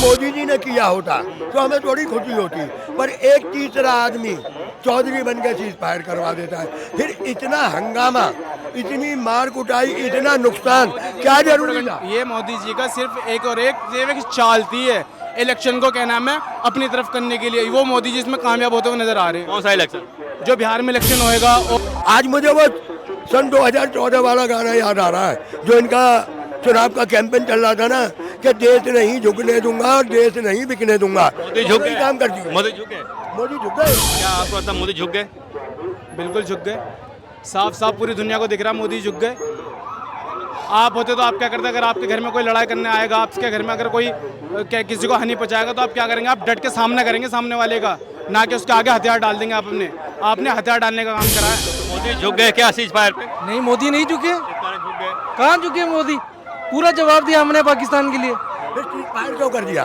मोदी जी ने किया होता तो हमें थोड़ी खुशी होती, पर एक तीसरा आदमी चौधरी बन के सीज फायर करवा देता है, फिर इतना हंगामा, इतनी मार कुटाई, इतना नुकसान, क्या जरूरी था? ये मोदी जी का सिर्फ एक और एक चाल थी है इलेक्शन को, क्या नाम है, अपनी तरफ करने के लिए। वो मोदी जी इसमें कामयाब होते हुए नजर आ रहे हैं। कौन सा इलेक्शन? जो बिहार में इलेक्शन होएगा। और आज मुझे वो सन 2014 वाला गाना याद आ रहा है, जो इनका चुनाव का कैंपेन चल रहा था ना, कि देश नहीं झुकने दूंगा और देश नहीं बिकने दूंगा। मोदी झुक गए। काम कर दिया, मोदी झुक गए। मोदी झुक गए। क्या आपको लगता है मोदी झुक गए? बिल्कुल झुक गए, साफ साफ पूरी दुनिया को दिख रहा है मोदी झुक गए। आप होते तो आप क्या करते? अगर आपके घर में कोई लड़ाई करने आएगा, आपके घर में अगर कोई किसी को हानि पहुंचाएगा, तो आप क्या करेंगे? आप डट के सामना करेंगे सामने वाले का, ना कि उसके आगे हथियार डाल देंगे। आपने हथियार डालने का काम करा है। मोदी झुक गए क्या सीज फायर पे? नहीं, मोदी नहीं झुके। झुक गए। कहाँ झुके मोदी? पूरा जवाब दिया हमने पाकिस्तान के लिए। फिर सीज फायर क्यों कर दिया?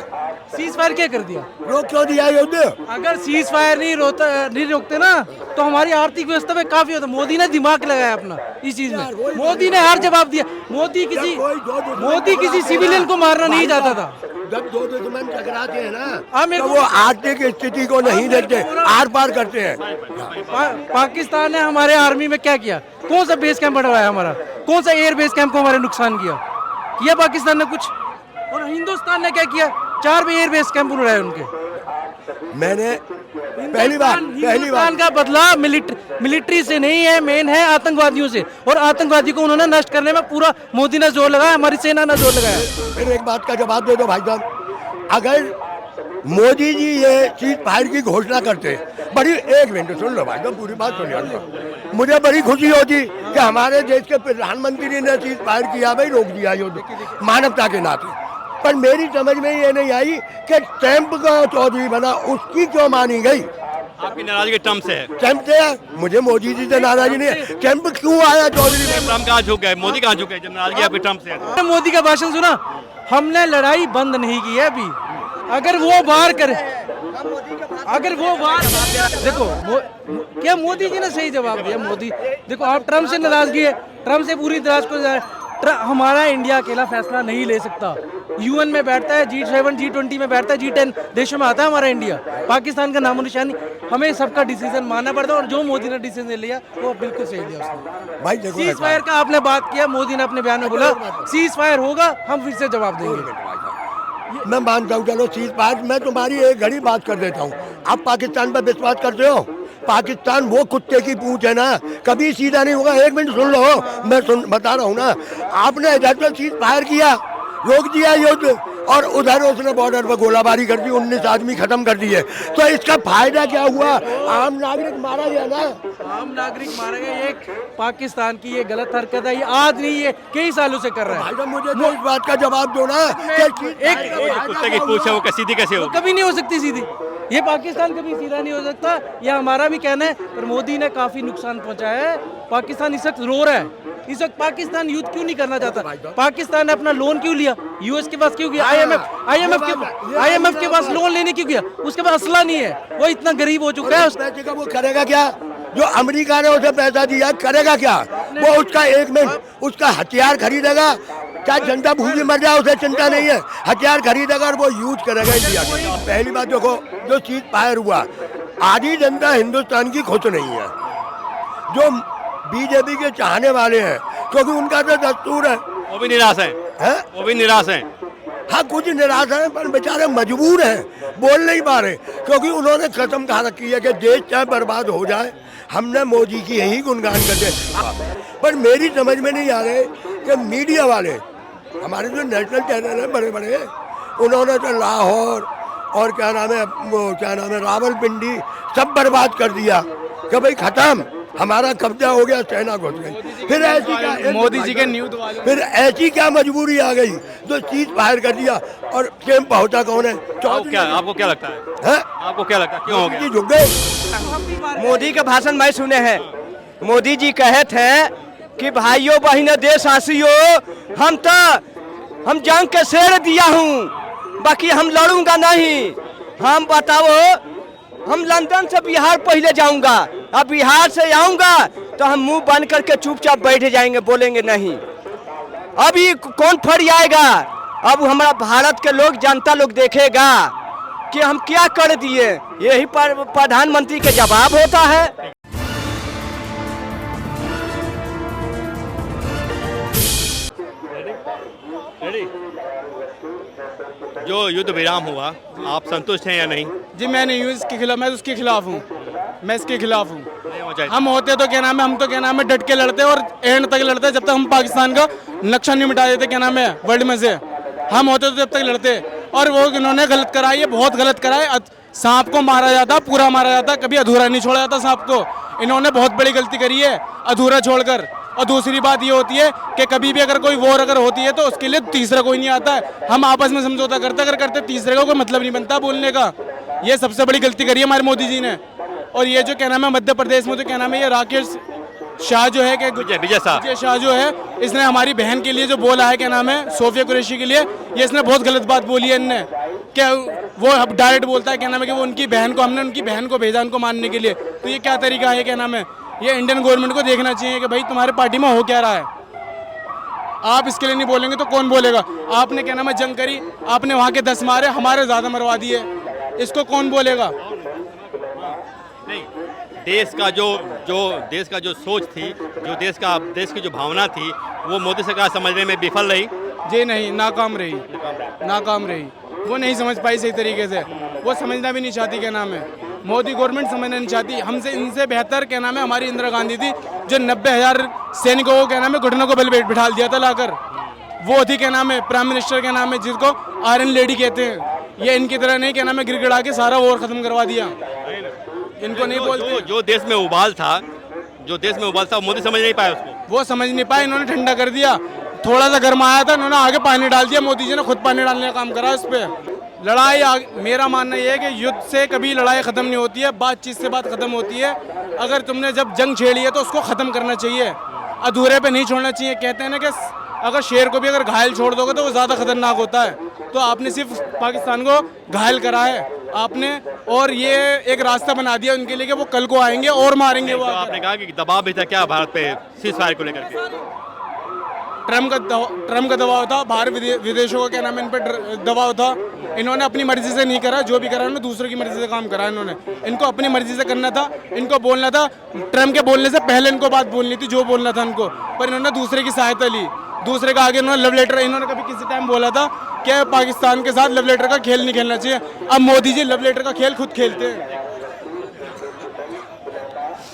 सीज फायर क्या कर दिया? रोक क्यों दिया युद्ध? अगर सीज फायर नहीं रोकते ना, तो हमारी आर्थिक व्यवस्था पे काफी होता। मोदी ने दिमाग लगाया अपना इस चीज में। मोदी ने हर जवाब दिया। मोदी किसी सिविलियन को मारना नहीं चाहता था। जब दो दुश्मन टकराते हैं हाँ, ना, तो वो आर्थिक स्थिति को नहीं देखते, आर पार करते हैं। पाकिस्तान ने हमारे आर्मी में क्या किया? कौन सा बेस कैंप बढ़वाया हमारा? कौन सा एयर बेस कैंप को हमारे नुकसान किया पाकिस्तान ने कुछ? और हिंदुस्तान ने क्या किया? 4 एयर बेस कैंप उड़ाए उनके। मैंने पहली बार हिंदुस्तान का बदला मिलिट्री से नहीं है, मेन है आतंकवादियों से। और आतंकवादी को उन्होंने नष्ट करने में पूरा मोदी ने जोर लगाया, हमारी सेना ने जोर लगाया। फिर एक बात का जवाब दे दो भाई साहब, अगर मोदी जी ये सीज फायर की घोषणा करते, बड़ी, एक मिनट सुन लो भाई साहब, पूरी बात सुन लो, मुझे बड़ी खुशी होती कि हमारे देश के प्रधानमंत्री ने सीज फायर किया, भाई रोक दिया युद्ध, मानवता के नाते। पर मेरी समझ में ये नहीं आई कि ट्रंप का चौधरी बना, उसकी क्यों मानी गई? आपकी नाराजगी ट्रंप से है? ट्रंप से है, मुझे मोदी जी से नाराजगी नहीं है। ट्रंप क्यों आया चौधरी? ट्रंप कहाँ झुक गए? मोदी कहाँ झुक गए जब नाराजगी आपकी ट्रंप से है? मोदी का भाषण सुना? हमने लड़ाई बंद नहीं की है अभी। अगर वो बाहर करे, अगर वो बाहर देखो क्या मोदी जी ने सही जवाब दिया। मोदी देखो, आप ट्रंप से नाराजगी है, ट्रंप से पूरी तरह को हमारा इंडिया अकेला फैसला नहीं ले सकता। यूएन में बैठता है, G7 G20 में बैठता है, G10 देशों में आता है हमारा इंडिया। पाकिस्तान का नामो निशान नहीं। हमें सबका डिसीजन मानना पड़ता है, और जो मोदी ने डिसीजन लिया वो बिल्कुल सही लिया उसने। भाई देखो, सीज फायर का आपने बात किया, मोदी ने अपने बयान में बोला सीज फायर होगा, हम फिर से जवाब देंगे। मैं मानता हूँ, चलो सीज फायर, मैं तुम्हारी एक घड़ी बात कर देता हूँ। आप पाकिस्तान पर विश्वास करते हो? पाकिस्तान वो कुत्ते की पूंछ है ना, कभी सीधा नहीं होगा। एक मिनट सुन लो, मैं बता रहा हूँ ना, आपने इधर पर सीज फायर किया, रोक दिया युद्ध, और उधर उसने बॉर्डर पर गोलाबारी कर दी, 19 आदमी खत्म कर दिए। तो इसका फायदा क्या हुआ? आम नागरिक मारा गया ना। आम नागरिक मारा गया। ये पाकिस्तान की ये गलत हरकत है, ये आज नहीं, ये कई सालों से कर रहा है। भाई साहब, मुझे तो इस बात का जवाब दो ना, एक कुत्ते की पूंछ है, वो सीधी कैसे हो? कभी नहीं हो सकती सीधी। ये पाकिस्तान कभी सीधा नहीं हो सकता, ये हमारा भी कहना है। पर मोदी ने काफी नुकसान पहुंचाया है। पाकिस्तान इस वक्त रो रहा है। इस वक्त पाकिस्तान युद्ध क्यों नहीं करना चाहता? पाकिस्तान ने अपना लोन क्यों लिया? यूएस के पास क्यों गया? आईएमएफ के पास लोन लेने क्यों गया? उसके पास असला नहीं है, वो इतना गरीब हो चुका है। पैसे का वो करेगा क्या? जो अमेरिका ने उसे पैसा दिया, करेगा क्या? वो उसका एक मिनट, उसका हथियार खरीदेगा, चाहे जनता भूखी मर जाए उसे चिंता नहीं है, हथियार खरीदेगा और वो यूज करेगा इंडिया की। पहली बात देखो, जो सीज फायर हुआ, आधी जनता हिंदुस्तान की खुश नहीं है। जो बीजेपी के चाहने वाले हैं, क्योंकि उनका तो दस्तूर है, वो भी निराश है? वो भी निराश है। हाँ, कुछ निराश है, पर बेचारे मजबूर हैं, बोल नहीं पा रहे, क्योंकि उन्होंने कसम खा रखी है कि देश चाहे बर्बाद हो जाए, हमने मोदी की यही गुणगान करते। पर मेरी समझ में नहीं आ रहे कि मीडिया वाले, हमारे जो नेशनल चैनल है बड़े बड़े, उन्होंने तो लाहौर और क्या नाम है रावलपिंडी सब बर्बाद कर दिया कि भाई खत्म, हमारा कब्जा हो गया, सेना घुस गई। फिर ऐसी क्या मोदी जी के न्यूज़ वाले, फिर ऐसी क्या मजबूरी आ गई जो सीज फायर कर दिया? और सेम पहुंचा कौन है? आपको क्या लगता है? आपको क्या लगता है क्यों हो गया? झुक गए। मोदी का भाषण मैं सुने हैं। मोदी जी कहे थे कि भाइयों बहनों देशवासियों, हम जंग के शेर दिया हूँ, बाकी हम लड़ूंगा नहीं। हम बताओ, हम लंदन से बिहार पहले जाऊंगा, अब बिहार से आऊंगा तो हम मुंह बंद करके चुपचाप बैठ जाएंगे, बोलेंगे नहीं। अभी कौन फरियाएगा? अब हमारा भारत के लोग, जनता लोग देखेगा कि हम क्या कर दिए। यही पर प्रधानमंत्री के जवाब होता है। जो युद्ध विराम हुआ, आप संतुष्ट हैं या नहीं? जी मैं नहीं हूँ इसके खिलाफ, मैं तो उसके खिलाफ हूँ, मैं इसके खिलाफ हूँ। नहीं होना चाहिए। हम होते तो क्या नाम है, हम तो क्या नाम है डट के लड़ते और एंड तक लड़ते जब तक हम पाकिस्तान का नक्शा नहीं मिटा देते क्या नाम है वर्ल्ड में से। हम होते तो जब तक लड़ते, और वो इन्होंने गलत करा है, ये बहुत गलत करा है। सांप को मारा जाता, पूरा मारा जाता, कभी अधूरा नहीं छोड़ा जाता सांप को। इन्होंने बहुत बड़ी गलती करी है अधूरा छोड़कर। और दूसरी बात ये होती है कि कभी भी अगर कोई वॉर अगर होती है तो उसके लिए तीसरा कोई नहीं आता है, हम आपस में समझौता करते, अगर करते तीसरे का कोई मतलब नहीं बनता बोलने का। ये सबसे बड़ी गलती करी है हमारे मोदी जी ने। और ये जो क्या नाम है मध्य प्रदेश में जो क्या नाम है ये राकेश शाह जो है कि विजय शाह जो है, इसने हमारी बहन के लिए जो बोला है क्या नाम है सोफिया कुरैशी के लिए, ये इसने बहुत गलत बात बोली है। इनने क्या वो डायरेक्ट बोलता है क्या नाम है कि वो उनकी बहन को, हमने उनकी बहन को भेजा उनको मारने के लिए। तो ये क्या तरीका है क्या नाम है, ये इंडियन गवर्नमेंट को देखना चाहिए कि भाई तुम्हारे पार्टी में हो क्या रहा है। आप इसके लिए नहीं बोलेंगे तो कौन बोलेगा। आपने क्या नाम है जंग करी, आपने वहाँ के 10 मारे, हमारे ज़्यादा मरवा दिए, इसको कौन बोलेगा। नहीं, देश का जो सोच थी, देश की जो भावना थी, वो मोदी सरकार समझने में विफल रही। जी नहीं, नाकाम रही। वो नहीं समझ पाई सही तरीके से, वो समझना भी नहीं चाहती क्या नाम है, मोदी गवर्नमेंट समझना नहीं चाहती। हमसे इनसे बेहतर क्या नाम है हमारी इंदिरा गांधी थी, जो 90,000 सैनिकों को क्या नाम है घुटनों को बल बिठा दिया था लाकर। वो थी क्या नाम है प्राइम मिनिस्टर क्या नाम है, जिसको आयरन लेडी कहते हैं। ये इनकी तरह नहीं क्या नाम है गिड़गिड़ा के सारा वॉर खत्म करवा दिया। इनको नहीं बोलते। जो देश में उबाल था, मोदी समझ नहीं पाया उसको। वो समझ नहीं पाए, इन्होंने ठंडा कर दिया। थोड़ा सा गर्म आया था, इन्होंने आगे पानी डाल दिया। मोदी जी ने खुद पानी डालने का काम करा इस पे। लड़ाई मेरा मानना यह है कि युद्ध से कभी लड़ाई खत्म नहीं होती है, बातचीत से बात खत्म होती है। अगर तुमने जब जंग छेड़ी है तो उसको खत्म करना चाहिए, अधूरे पे नहीं छोड़ना चाहिए। कहते हैं ना कि अगर शेर को भी अगर घायल छोड़ दोगे तो वो ज़्यादा खतरनाक होता है। तो आपने सिर्फ पाकिस्तान को घायल करा है आपने, और ये एक रास्ता बना दिया उनके लिए कि वो कल को आएंगे और मारेंगे। वो आपने कहा कि दबाव भी था क्या भारत पे सीज फायर को लेकर के? ट्रम्प का दबाव था, बाहर विदेशों का क्या नाम है इन पर दबाव था। इन्होंने अपनी मर्जी से नहीं करा, जो भी करा उन्होंने दूसरों की मर्जी से काम करा। इन्होंने इनको अपनी मर्जी से करना था, इनको बोलना था। ट्रम्प के बोलने से पहले इनको बात बोलनी थी, जो बोलना था इनको, पर इन्होंने दूसरे की सहायता ली, दूसरे का आगे इन्होंने लव लेटर। इन्होंने कभी किसी टाइम बोला था कि पाकिस्तान के साथ लव लेटर का खेल नहीं खेलना चाहिए। अब मोदी जी लव लेटर का खेल खुद खेलते हैं।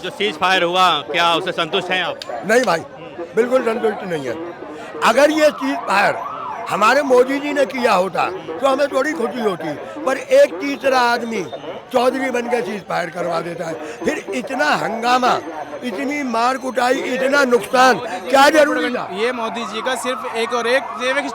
जो सीज फायर हुआ, क्या उससे संतुष्ट हैं आप? नहीं भाई, बिल्कुल संतुष्ट नहीं है। अगर ये चीज फायर हमारे मोदी जी ने किया होता तो हमें थोड़ी खुशी होती, पर एक तीसरा आदमी चौधरी बन के चीज फायर करवा देता है। फिर इतना हंगामा, इतनी मार कुटाई, इतना नुकसान, क्या जरूरी था? ये मोदी जी का सिर्फ एक और एक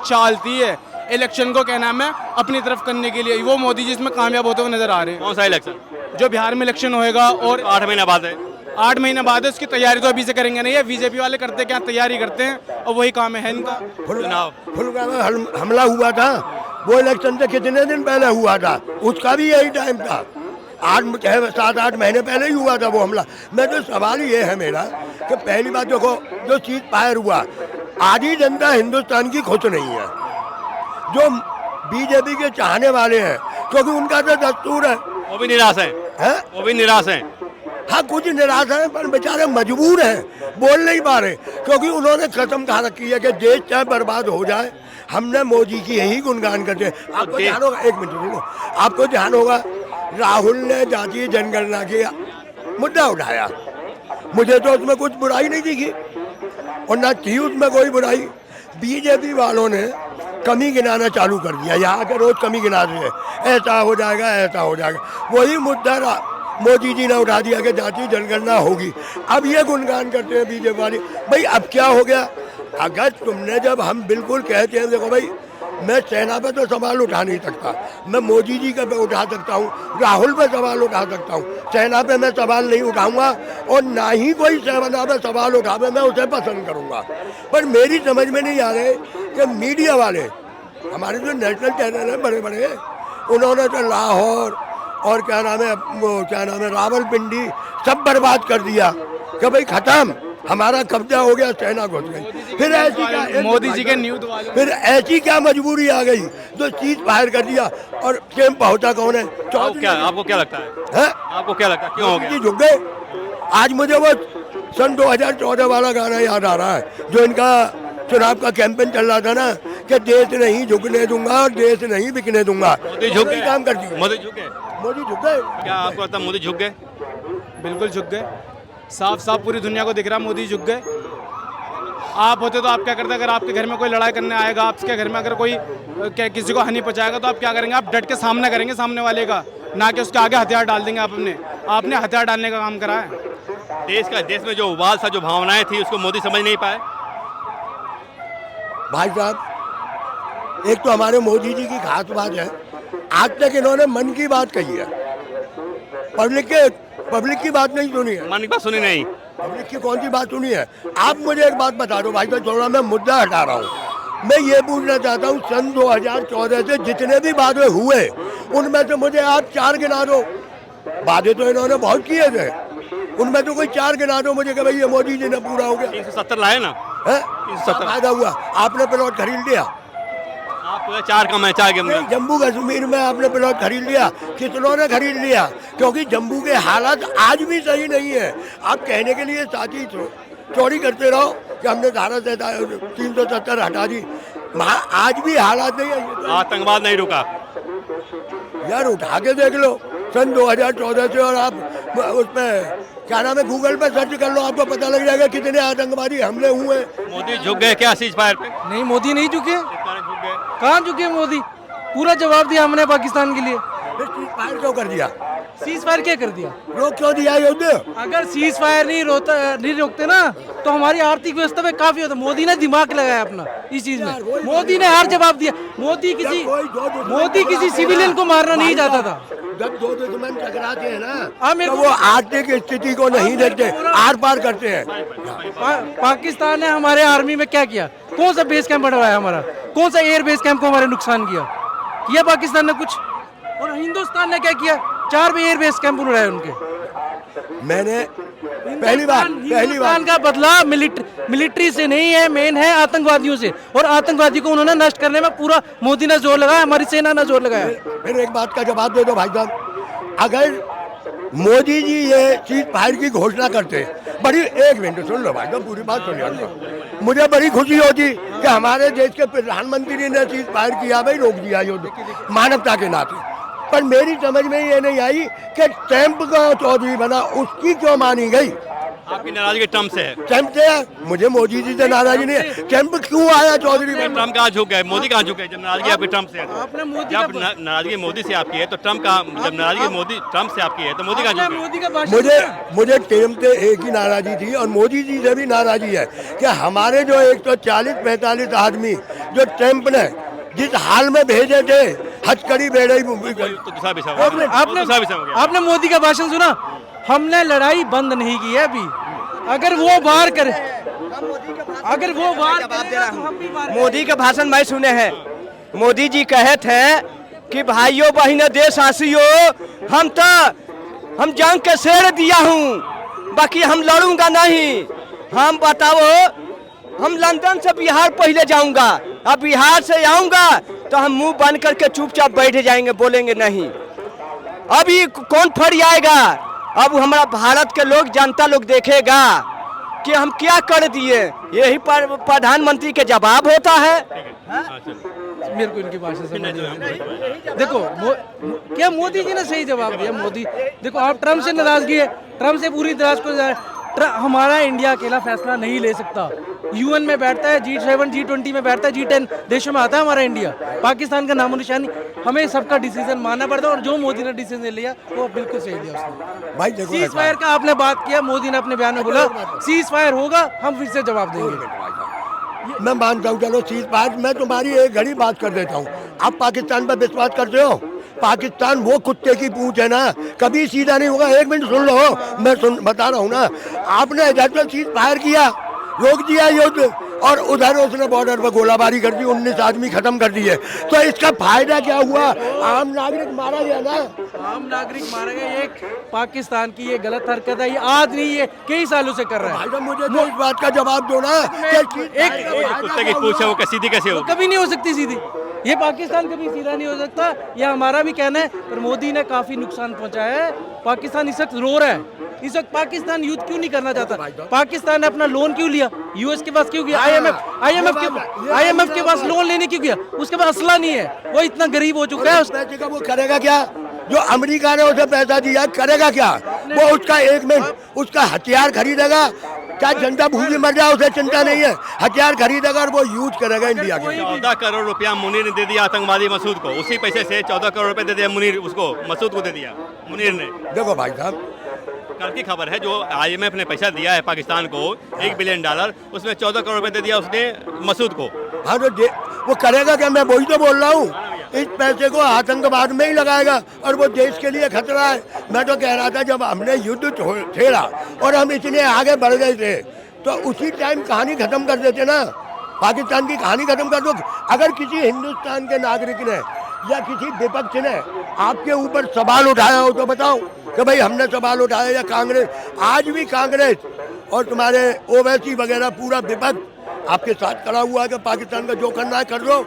चालती है इलेक्शन को क्या नाम है अपनी तरफ करने के लिए। वो मोदी जी इसमें कामयाब होते हुए नजर आ रहे हैं। कौन सा इलेक्शन? जो बिहार में इलेक्शन होएगा, और 8 महीना बाद है। 8 महीने बाद है, उसकी तैयारी तो अभी से करेंगे नहीं है। बीजेपी वाले करते क्या, तैयारी करते हैं, और वही काम है इनका। फुलवामा हमला हुआ था, वो इलेक्शन से कितने दिन पहले हुआ था, उसका भी यही टाइम था। 7-8 महीने पहले ही हुआ था वो हमला। मैं तो सवाल ये है मेरा कि पहली बात देखो, जो चीज फायर हुआ, आधी जनता हिंदुस्तान की खुश नहीं है। जो बीजेपी के चाहने वाले हैं, क्योंकि उनका तो दस्तूर है, वो भी निराश है? वो भी निराश है। हाँ, कुछ निराश है, पर बेचारे मजबूर हैं, बोल नहीं पा रहे, क्योंकि उन्होंने कसम खा रखी है कि देश चाहे बर्बाद हो जाए, हमने मोदी की यही गुणगान करते हैं। आपको ध्यान होगा, एक मिनट सुनो, आपको ध्यान होगा, राहुल ने जातीय जनगणना की मुद्दा उठाया, मुझे तो उसमें कुछ बुराई नहीं दिखी, और ना थी उसमें कोई बुराई। बीजेपी वालों ने कमी गिनाना चालू कर दिया, यहाँ के रोज कमी गिना रहे हैं, ऐसा हो जाएगा, ऐसा हो जाएगा। वही मुद्दा मोदी जी ने उठा दिया कि जातीय जनगणना होगी। अब ये गुणगान करते हैं बीजेपी वाले। भाई अब क्या हो गया? अगर तुमने, जब हम बिल्कुल कहते हैं, देखो भाई, मैं सेना पे तो सवाल उठा नहीं सकता, मैं मोदी जी का पे उठा सकता हूँ, राहुल पे सवाल उठा सकता हूँ, सेना पे मैं सवाल नहीं उठाऊंगा, और ना ही कोई सेना पे सवाल उठावे मैं उसे पसंद करूँगा। पर मेरी समझ में नहीं आ रहे कि मीडिया वाले, हमारे जो नेशनल चैनल हैं बड़े बड़े, उन्होंने तो लाहौर और रावलपिंडी सब बर्बाद कर दिया कि भाई खत्म। हमारा कब्जा हो गया, चाइना घुस गई। फिर ऐसी क्या मोदी जी के न्यूज वालों फिर ऐसी क्या मजबूरी आ गई जो चीज बाहर कर दिया, और कैंप पहुंचा कौन है? आपको क्या लगता है? हैं? आपको क्या लगता है क्यों हो मोदी गया? जी झुक गए। आज मुझे वो सन 2014 वाला गाना याद आ रहा है, जो इनका चुनाव का कैंपेन चल रहा था ना, कि देश नहीं झुकने दूंगा और देश नहीं बिकने दूंगा। मोदी झुक गए। काम कर दिया। मोदी झुक गए। मोदी झुक गए। क्या आपको लगता है मोदी झुक गए? बिल्कुल झुक गए। साफ साफ पूरी दुनिया को दिख रहा है मोदी झुक गए। आप होते तो आप क्या करते? अगर आपके घर में कोई लड़ाई करने आएगा, आपके घर में अगर कोई किसी को हानि पहुंचाएगा, तो आप क्या करेंगे? आप डट के सामना करेंगे सामने वाले का, ना कि उसके आगे हथियार डाल देंगे। आपने हथियार डालने का काम करा है। देश में जो उबाल सा जो भावनाएं थी उसको मोदी समझ नहीं पाए। भाई साहब, एक तो हमारे मोदी जी की खास बात है, आज तक इन्होंने मन की बात कही है, पब्लिक की बात नहीं सुनी है। मन की बात सुनी नहीं। पब्लिक की कौन सी बात सुनी है? आप मुझे एक बात बता दो भाई साहब, थोड़ा मैं मुद्दा हटा रहा हूँ। मैं ये पूछना चाहता हूँ, सन 2014 से जितने भी वादे हुए, उनमें से मुझे आप 4 गिना दो। वादे तो इन्होंने बहुत किए थे, उनमें तो कोई 4 गिना दो मुझे कि भाई ये मोदी जी ने पूरा हो गया। 370 लाए ना। है? 370 फायदा हुआ? आपने प्लॉट खरीद लिया? आप 4 कम है, 4 के जम्मू कश्मीर में आपने प्लॉट खरीद लिया? कितनों ने खरीद लिया? क्योंकि जम्मू के हालात आज भी सही नहीं है। आप कहने के लिए साथी चोरी करते रहो कि हमने धारा 370 हटा दी, आज भी हालात नहीं है। आतंकवाद नहीं रुका यार, उठा के देख लो सन 2014 से, और आप उस पर क्या नाम है, गूगल पे सर्च कर लो, आपको पता लग जाएगा कितने आतंकवादी हमले हुए। मोदी झुक गए क्या सीज फायर पे? नहीं, मोदी नहीं झुके। झुक गए। कहाँ झुके मोदी? पूरा जवाब दिया हमने पाकिस्तान के लिए। फिर सीज फायर क्यों कर दिया? सीज फायर क्या कर दिया? रोक क्यों दिया युद्ध? अगर सीज फायर नहीं रोकते ना, तो हमारी आर्थिक व्यवस्था पे काफी होता। मोदी ने दिमाग लगाया अपना इस चीज में। मोदी ने हर जवाब दिया। मोदी किसी सिविलियन को मारना नहीं चाहता था। जब दो दुश्मन टकराते हैं हाँ, ना, तो वो आर्थिक स्थिति को नहीं देखते, आर पार करते हैं। पाकिस्तान ने हमारे आर्मी में क्या किया? कौन सा बेस कैंप बनवाया हमारा? कौन सा एयर बेस कैंप को हमारे नुकसान किया पाकिस्तान ने कुछ? और हिंदुस्तान ने क्या किया? 4 एयर बेस कैंप उड़ाए उनके। मैंने पहली बार का बदला मिलिट्री से नहीं है, मेन है आतंकवादियों से। और आतंकवादी को उन्होंने नष्ट करने में पूरा मोदी ने जोर लगाया, हमारी सेना ने जोर लगाया। फिर एक बात का जवाब दे दो भाई साहब, अगर मोदी जी ये सीज फायर की घोषणा करते, बड़ी, एक मिनट सुन लो भाई साहब, पूरी बात सुनिए। मुझे बड़ी खुशी होती कि हमारे देश के प्रधानमंत्री ने सीज फायर किया, भाई रोक दिया युद्ध, मानवता के नाते। पर मेरी समझ में ये नहीं आई कि ट्रंप का चौधरी बना, उसकी क्यों मानी गई? आपकी नाराजगी ट्रम्प से है? ट्रंप से है, मुझे मोदी जी से नाराजगी नहीं है। ट्रंप क्यों आया चौधरी बना? ट्रम्प कहाँ झुक गए? मोदी कहाँ झुक गए? जब नाराजगी आपकी ट्रम्प से है, आपने मोदी जब नाराजगी मोदी से आपकी है तो ट्रम्प का, जब नाराजगी मोदी ट्रम्प से आपकी है तो मोदी कहाँ झुक गए? मोदी का भाषण मुझे ट्रंप से एक ही नाराजगी थी, और मोदी जी से भी नाराजगी है कि हमारे जो 140-45 आदमी जो ट्रंप ने जिस हाल में भेजे थे, हथकड़ी बेड़ई तो दूसरा विषय हो गया। आपने मोदी का भाषण सुना? हमने लड़ाई बंद नहीं की है अभी। अगर वो वार करे, मोदी का भाषण मैं सुने हैं। मोदी जी कहे थे कि भाइयों बहनों देशवासियों, हम जंग के शेर दिया हूँ, बाकी हम लड़ूंगा नहीं। हम बताओ, हम लंदन से बिहार पहले जाऊंगा, अब बिहार से आऊंगा तो हम मुंह बंद करके चुपचाप बैठ जाएंगे, बोलेंगे नहीं। अभी कौन फड़ आएगा? अब हमारा भारत के लोग, जनता लोग देखेगा कि हम क्या कर दिए। यही पर प्रधानमंत्री के जवाब होता है। मेरे को इनकी भाषा समझ नहीं आई। देखो क्या मोदी जी ने सही जवाब दिया। मोदी देखो, आप ट्रम्प से नाराजगी है, ट्रम्प से पूरी तरह को हमारा इंडिया अकेला फैसला नहीं ले सकता। यूएन में बैठता है, G7 G20 में बैठता है, G10 देशों में आता है हमारा इंडिया। पाकिस्तान का नामो निशानी, हमें सबका डिसीजन मानना पड़ता है। और जो मोदी ने डिसीजन लिया वो बिल्कुल सही दिया उसने। भाई देखो, सीज फायर का आपने बात किया, मोदी ने अपने बयान में बोला सीज फायर होगा, हम फिर से जवाब देंगे। मैं मानता हूँ, चलो सीज फायर, मैं तुम्हारी एक घड़ी बात कर देता हूँ। आप पाकिस्तान पर विश्वास करते हो? पाकिस्तान वो कुत्ते की पूंछ है ना, कभी सीधा नहीं होगा। एक मिनट सुन लो, मैं बता रहा हूँ ना। आपने इधर पर सीज फायर किया, रोक दिया युद्ध, और उधर उसने बॉर्डर पर गोलाबारी कर दी, 19 आदमी खत्म कर दिए। तो इसका फायदा क्या हुआ? आम नागरिक मारा गया ना। आम नागरिक मारे गए। ये पाकिस्तान की ये गलत हरकत है, ये आज नहीं, ये कई सालों से कर रहा है। भाई साहब मुझे तो इस बात का जवाब दो ना कि कुत्ते की पूछ है वो सीधी कैसे वो होगी? कभी नहीं हो सकती सीधी। ये पाकिस्तान कभी सीधा नहीं हो सकता, ये हमारा भी कहना है। पर मोदी ने काफी नुकसान पहुंचाया है। पाकिस्तान इस वक्त रो रहा है। इस वक्त पाकिस्तान युद्ध क्यों नहीं करना चाहता? पाकिस्तान ने अपना लोन क्यों लिया? यूएस के पास क्यों गया? आईएमएफ के पास लोन लेने क्यों गया? उसके पास असला नहीं है, वो इतना गरीब हो चुका है। उस पैसे का वो करेगा क्या? जो अमेरिका ने उसे पैसा दिया करेगा क्या? वो उसका 1 मिनट उसका हथियार खरीदेगा, क्या जनता भूखी मर जाए उसे चिंता नहीं है, हथियार खरीदेगा और वो यूज करेगा इंडिया के। 14 करोड़ रुपया मुनीर ने दे दिया आतंकवादी मसूद को, उसी पैसे से 14 करोड़ रुपए दे दिया मुनीर, उसको मसूद को दे दिया मुनीर ने। देखो भाई साहब, कल की खबर है जो IMF ने पैसा दिया है पाकिस्तान को $1 बिलियन, उसमें 14 करोड़ रुपए दे दिया उसने मसूद को। हाँ तो वो करेगा क्या? मैं वही तो बोल रहा हूँ, इस पैसे को आतंकवाद में ही लगाएगा और वो देश के लिए खतरा है। मैं तो कह रहा था जब हमने युद्ध छेड़ा और हम इतने आगे बढ़ गए थे तो उसी टाइम कहानी खत्म कर देते ना, पाकिस्तान की कहानी खत्म कर दो। अगर किसी हिंदुस्तान के नागरिक ने या किसी विपक्ष ने आपके ऊपर सवाल उठाया हो तो बताओ कि भाई हमने सवाल उठाया, या कांग्रेस, आज भी कांग्रेस और तुम्हारे ओवैसी वगैरह पूरा विपक्ष आपके साथ खड़ा हुआ है कि पाकिस्तान का जो करना है कर दो।